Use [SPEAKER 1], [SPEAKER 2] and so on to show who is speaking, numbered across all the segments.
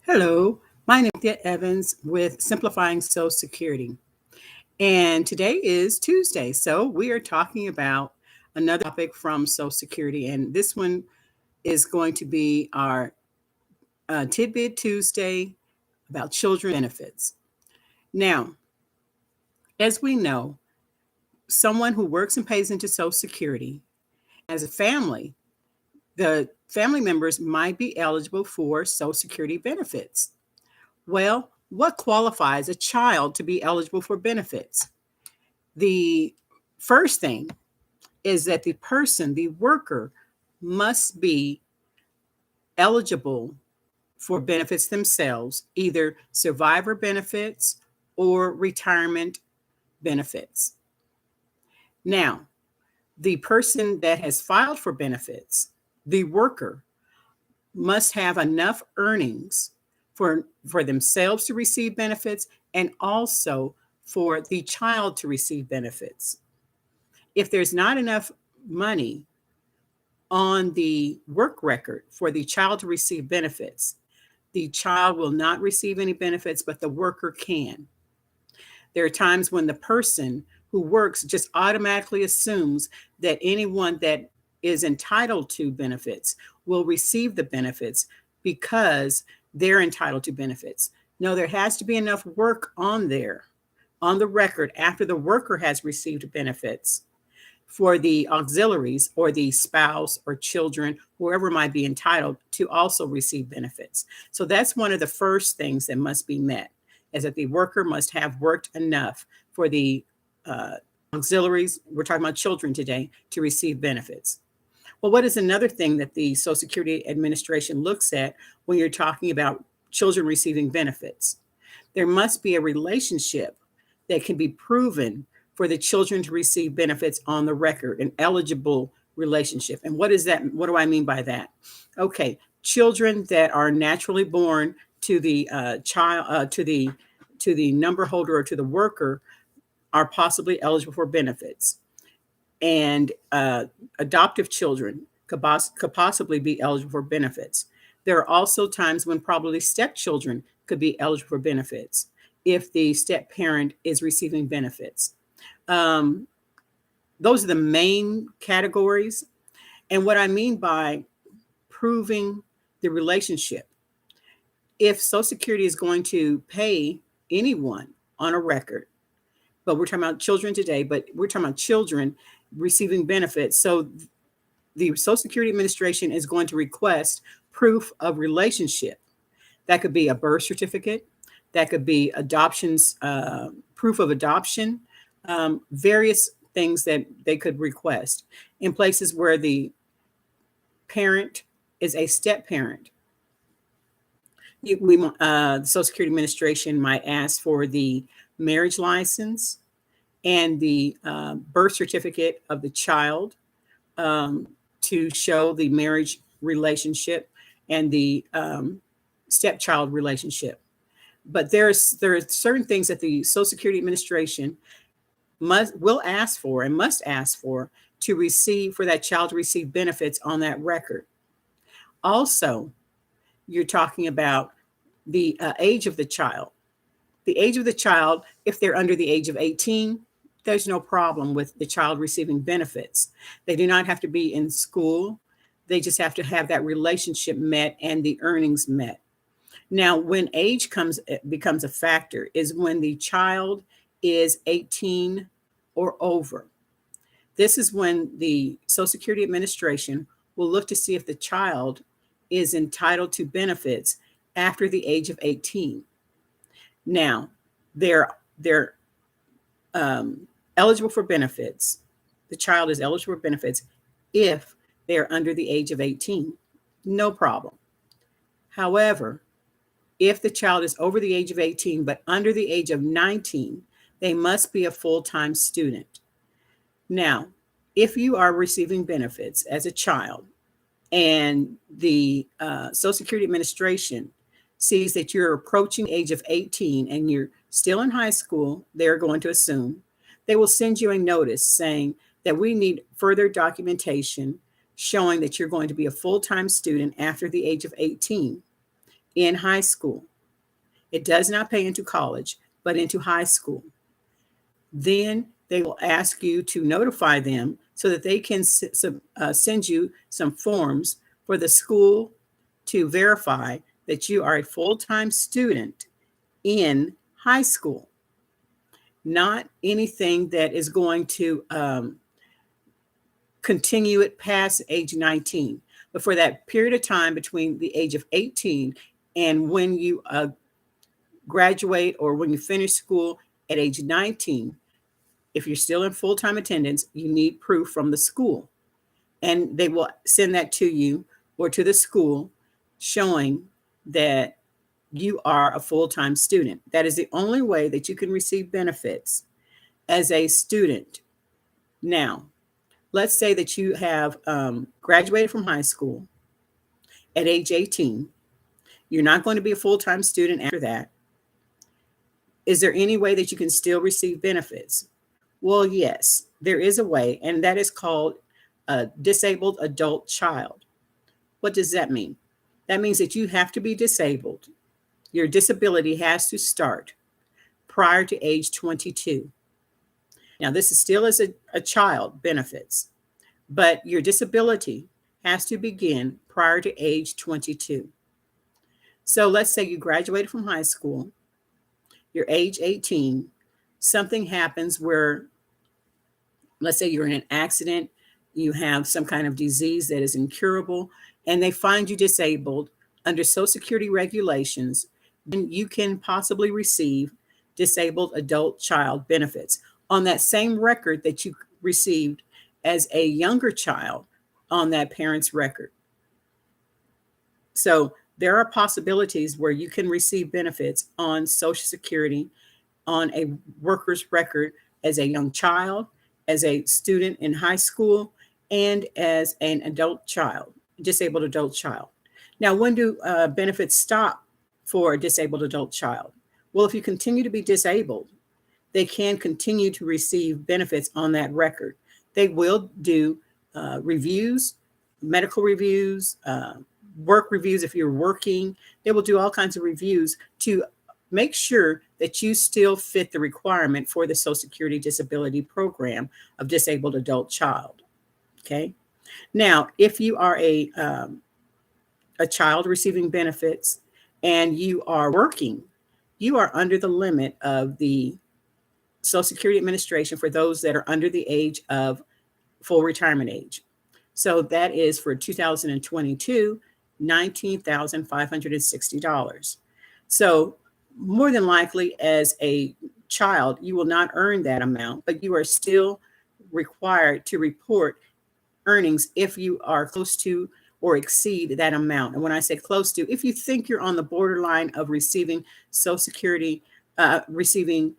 [SPEAKER 1] Hello, my name is Cynthia Evans with Simplifying Social Security. And today is Tuesday. So we are talking about another topic from Social Security. And this one is going to be our Tidbit Tuesday about children benefits. Now, as we know, someone who works and pays into Social Security as a family, the family members might be eligible for Social Security benefits. Well, what qualifies a child to be eligible for benefits? The first thing is that the person, the worker, must be eligible for benefits themselves, either survivor benefits or retirement benefits. Now, the person that has filed for benefits, the worker, must have enough earnings for themselves to receive benefits and also for the child to receive benefits. If there's not enough money on the work record for the child to receive benefits, the child will not receive any benefits, but the worker can. There are times when the person who works just automatically assumes that anyone that is entitled to benefits will receive the benefits because they're entitled to benefits. No, there has to be enough work on there, on the record, after the worker has received benefits for the auxiliaries or the spouse or children, whoever might be entitled to also receive benefits. So that's one of the first things that must be met, is that the worker must have worked enough for the auxiliaries, we're talking about children today, to receive benefits. Well, what is another thing that the Social Security Administration looks at when you're talking about children receiving benefits? There must be a relationship that can be proven for the children to receive benefits on the record, an eligible relationship. And what is that? What do I mean by that? Okay, children that are naturally born to the to the number holder or to the worker are possibly eligible for benefits, and adoptive children could possibly be eligible for benefits. There are also times when probably stepchildren could be eligible for benefits if the step parent is receiving benefits. Um, those are the main categories. And what I mean by proving the relationship, if Social Security is going to pay anyone on a record, but we're talking about children today, but we're talking about children receiving benefits. So the Social Security Administration is going to request proof of relationship. That could be a birth certificate, that could be adoptions, proof of adoption, various things that they could request in places where the parent is a step parent. The Social Security Administration might ask for the marriage license and the birth certificate of the child, to show the marriage relationship and the stepchild relationship. But there are certain things that the Social Security Administration will ask for and must ask for to receive, for that child to receive benefits on that record. Also, you're talking about the age of the child. The age of the child, if they're under the age of 18, there's no problem with the child receiving benefits. They do not have to be in school. They just have to have that relationship met and the earnings met. Now, when age becomes a factor is when the child is 18 or over. This is when the Social Security Administration will look to see if the child is entitled to benefits after the age of 18. Now, they're eligible for benefits. The child is eligible for benefits if they're under the age of 18. No problem. However, if the child is over the age of 18 but under the age of 19, they must be a full-time student. Now, if you are receiving benefits as a child and the Social Security Administration sees that you're approaching the age of 18 and you're still in high school, they're going to assume they will send you a notice saying that we need further documentation showing that you're going to be a full-time student after the age of 18. in high school. It does not pay into college, but into high school. Then they will ask you to notify them so that they can send you some forms for the school to verify that you are a full-time student in high school, not anything that is going to continue it past age 19. But for that period of time between the age of 18 and when you graduate or when you finish school at age 19, if you're still in full-time attendance, you need proof from the school. And they will send that to you or to the school showing that you are a full-time student. That is the only way that you can receive benefits as a student. Now, let's say that you have graduated from high school at age 18. You're not going to be a full-time student after that. Is there any way that you can still receive benefits? Well, yes, there is a way, and that is called a disabled adult child. What does that mean? That means that you have to be disabled. Your disability has to start prior to age 22. Now, this is still as a child benefits, but your disability has to begin prior to age 22. So let's say you graduated from high school, you're age 18, something happens where, let's say you're in an accident, you have some kind of disease that is incurable, and they find you disabled under Social Security regulations, then you can possibly receive disabled adult child benefits on that same record that you received as a younger child on that parent's record. So there are possibilities where you can receive benefits on Social Security on a worker's record as a young child, as a student in high school, and as an adult child, disabled adult child. Now, when do benefits stop for a disabled adult child? Well, if you continue to be disabled, they can continue to receive benefits on that record. They will do reviews, medical reviews, work reviews if you're working. They will do all kinds of reviews to make sure that you still fit the requirement for the Social Security disability program of disabled adult child. Okay. Now, if you are a child receiving benefits and you are working, you are under the limit of the Social Security Administration for those that are under the age of full retirement age. So that is for 2022, $19,560. So more than likely as a child, you will not earn that amount, but you are still required to report earnings if you are close to or exceed that amount. And when I say close to, if you think you're on the borderline of receiving Social Security, receiving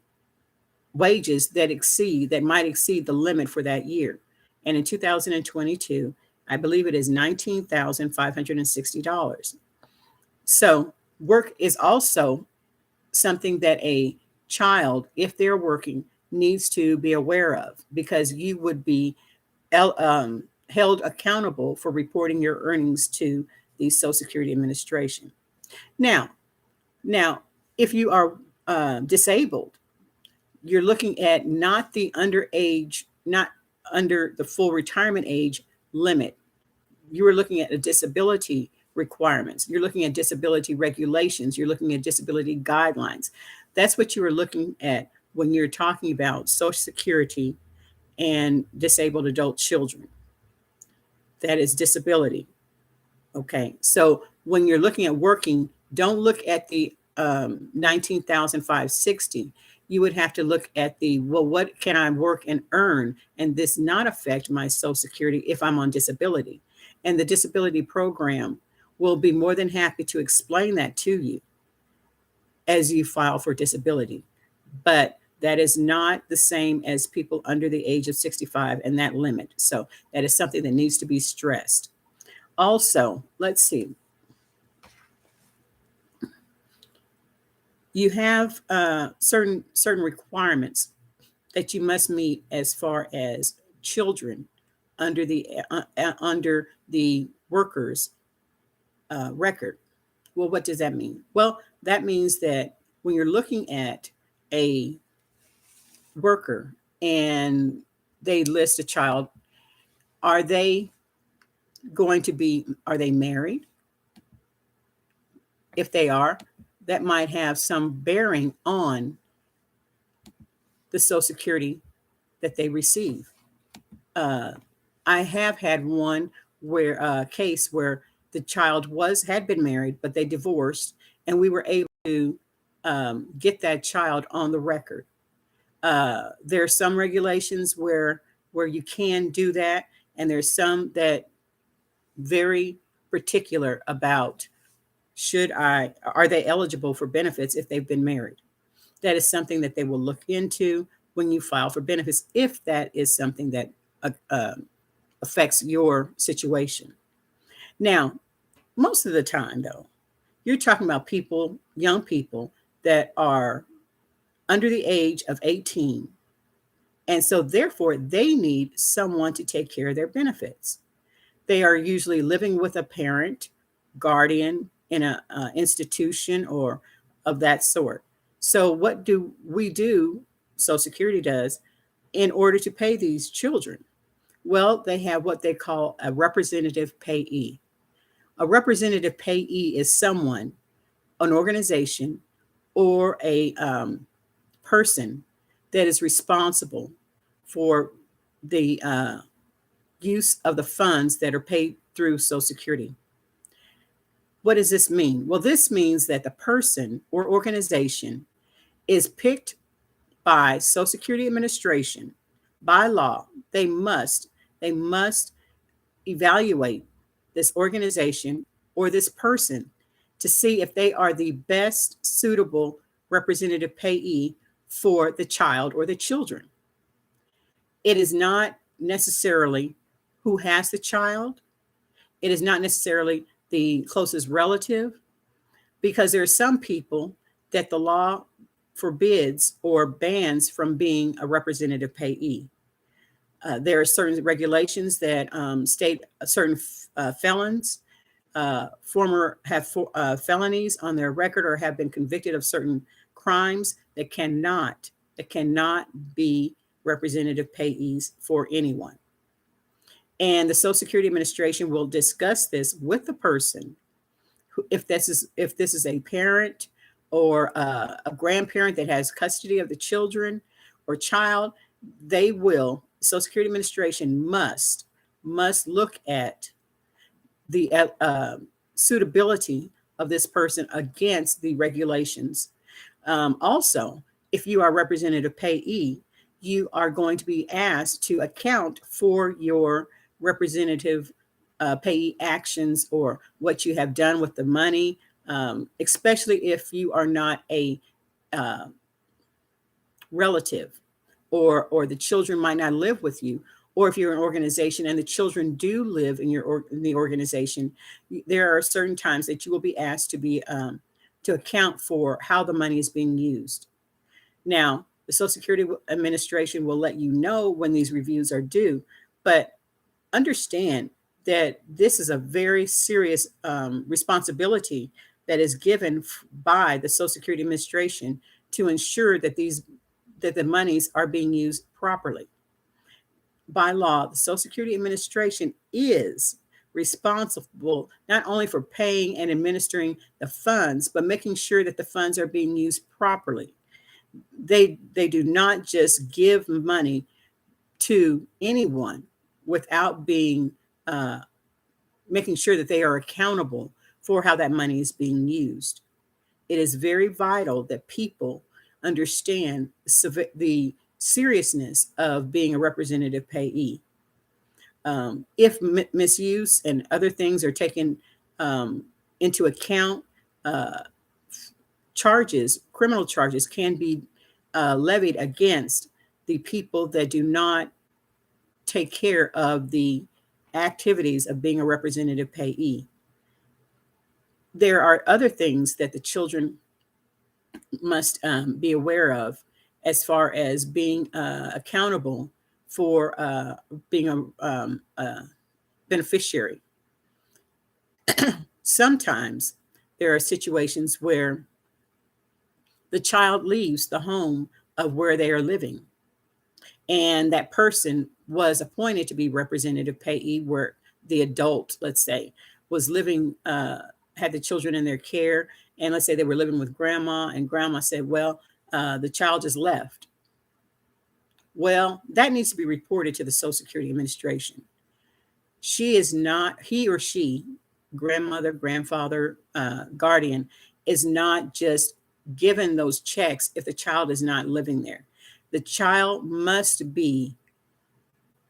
[SPEAKER 1] wages that might exceed the limit for that year. And in 2022, I believe it is $19,560. So work is also something that a child, if they're working, needs to be aware of, because you would be held accountable for reporting your earnings to the Social Security Administration. Now, if you are disabled, you're looking at not the underage, not under the full retirement age limit. You are looking at a disability requirements. You're looking at disability regulations. You're looking at disability guidelines. That's what you are looking at when you're talking about Social Security and disabled adult children. That is disability. Okay. So when you're looking at working, don't look at the 19,560. You would have to look at what can I work and earn, and this not affect my Social Security if I'm on disability. And the disability program will be more than happy to explain that to you as you file for disability. But that is not the same as people under the age of 65 and that limit. So that is something that needs to be stressed. Also, let's see. You have certain requirements that you must meet as far as children under the workers record. Well, what does that mean? Well, that means that when you're looking at a worker and they list a child, are they are they married? If they are, that might have some bearing on the Social Security that they receive. Uh, I have had one where case where the child had been married, but they divorced, and we were able to get that child on the record. There are some regulations where you can do that, and there's some that very particular about are they eligible for benefits if they've been married. That is something that they will look into when you file for benefits, if that is something that affects your situation. Now, most of the time, though, you're talking about young people that are under the age of 18. And so, therefore, they need someone to take care of their benefits. They are usually living with a parent, guardian in an institution or of that sort. So, what do we do? Social Security does in order to pay these children? Well, they have what they call a representative payee. A representative payee is someone, an organization, or a person that is responsible for the use of the funds that are paid through Social Security. What does this mean? Well, this means that the person or organization is picked by Social Security Administration by law. They must evaluate this organization or this person to see if they are the best suitable representative payee for the child or the children. It is not necessarily who has the child. It is not necessarily the closest relative, because there are some people that the law forbids or bans from being a representative payee. There are certain regulations that state certain felons have felonies on their record or have been convicted of certain crimes that cannot be representative payees for anyone. And the Social Security Administration will discuss this with the person. If this is a parent or a grandparent that has custody of the children or child, Social Security Administration must look at the suitability of this person against the regulations. Also, if you are representative payee, you are going to be asked to account for your representative payee actions or what you have done with the money, especially if you are not a relative, or the children might not live with you, or if you're an organization and the children do live in the organization. There are certain times that you will be asked to account for how the money is being used. Now, the Social Security Administration will let you know when these reviews are due, but understand that this is a very serious responsibility that is given by the Social Security Administration to ensure that the monies are being used properly. By law, the Social Security Administration is responsible not only for paying and administering the funds, but making sure that the funds are being used properly. They do not just give money to anyone without making sure that they are accountable for how that money is being used. It is very vital that people understand the seriousness of being a representative payee. If misuse and other things are taken into account, criminal charges can be levied against the people that do not take care of the activities of being a representative payee. There are other things that the children must be aware of as far as being accountable for being a beneficiary. Sometimes there are situations where the child leaves the home of where they are living, and that person was appointed to be representative payee, where the adult, let's say, was living, had the children in their care, and let's say they were living with grandma, and grandma said, well, the child just left. Well, that needs to be reported to the Social Security Administration. She is not, he or she, grandmother, grandfather, guardian, is not just given those checks if the child is not living there. The child must be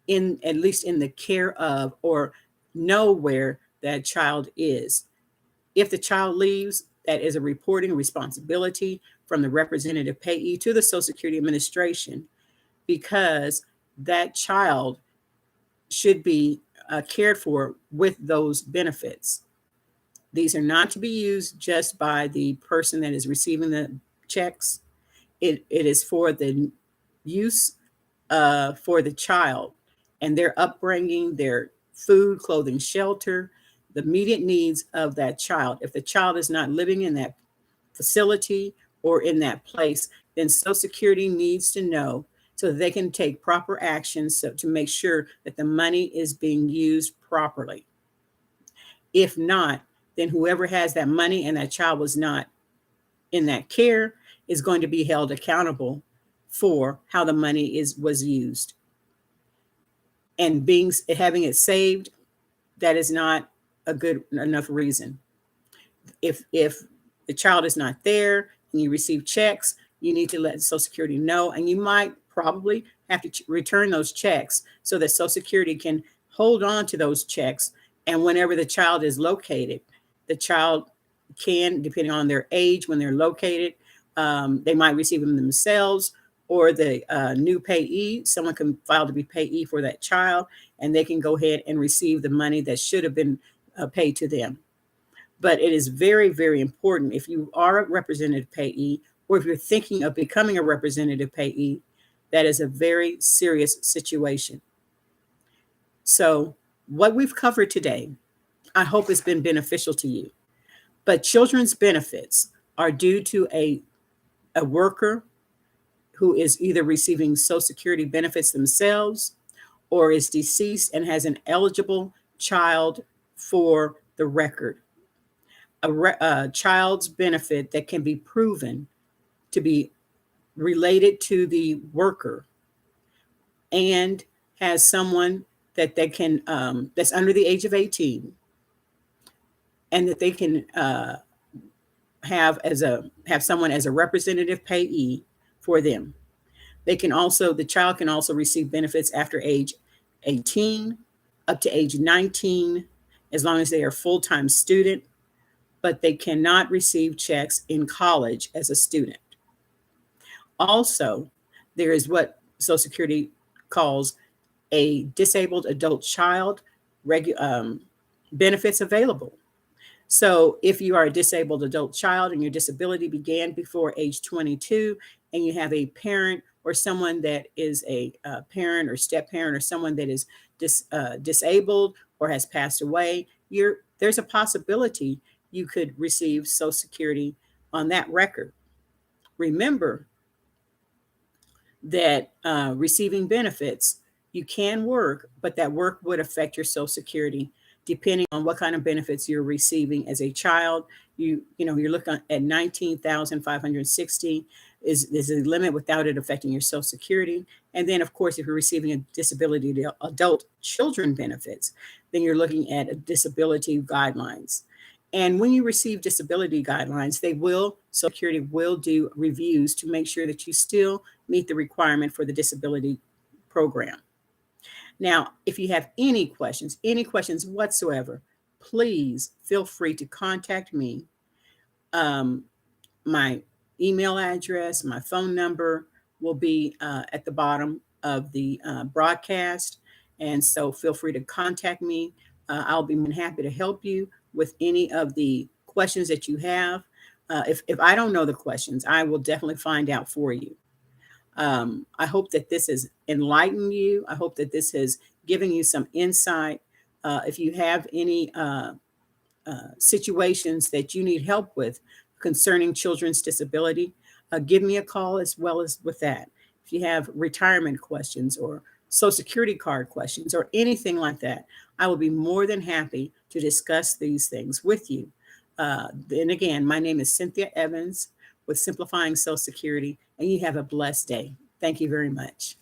[SPEAKER 1] in, at least in the care of, or know where that child is. If the child leaves, that is a reporting responsibility from the representative payee to the Social Security Administration, because that child should be cared for with those benefits. These are not to be used just by the person that is receiving the checks. It is for the use for the child and their upbringing, their food, clothing, shelter, the immediate needs of that child. If the child is not living in that facility or in that place, then Social Security needs to know so that they can take proper actions to make sure that the money is being used properly. If not, then whoever has that money and that child was not in that care is going to be held accountable for how the money was used. And having it saved, that is not a good enough reason. If the child is not there and you receive checks, you need to let Social Security know, and you might probably have to return those checks so that Social Security can hold on to those checks. And whenever the child is located, the child can, depending on their age, when they're located, they might receive them themselves, or the new payee, someone can file to be payee for that child, and they can go ahead and receive the money that should have been paid to them. But it is very, very important, if you are a representative payee, or if you're thinking of becoming a representative payee, that is a very serious situation. So what we've covered today, I hope has been beneficial to you. But children's benefits are due to a worker who is either receiving Social Security benefits themselves or is deceased and has an eligible child for the record. A child's benefit that can be proven to be related to the worker and has someone that they can, that's under the age of 18, and that they can have someone as a representative payee for them. The child can also receive benefits after age 18 up to age 19, as long as they are a full-time student, but they cannot receive checks in college as a student. Also, there is what Social Security calls a disabled adult child benefits available. So if you are a disabled adult child and your disability began before age 22, and you have a parent or someone that is a parent or step parent or someone that is disabled or has passed away, there's a possibility you could receive Social Security on that record. Remember that receiving benefits, you can work, but that work would affect your Social Security depending on what kind of benefits you're receiving as a child. You're looking at 19,560 is a limit without it affecting your Social Security. And then, of course, if you're receiving a disability adult children benefits, then you're looking at a disability guidelines. And when you receive disability guidelines, Social Security will do reviews to make sure that you still meet the requirement for the disability program. Now, if you have any questions whatsoever, please feel free to contact me. My email address, my phone number will be at the bottom of the broadcast. And so feel free to contact me. I'll be happy to help you with any of the questions that you have. If I don't know the questions, I will definitely find out for you. I hope that this has enlightened you. I hope that this has given you some insight. If you have any situations that you need help with concerning children's disability, give me a call as well as with that. If you have retirement questions or Social Security card questions or anything like that, I will be more than happy to discuss these things with you. And again, my name is Cynthia Evans with Simplifying Social Security, and you have a blessed day. Thank you very much.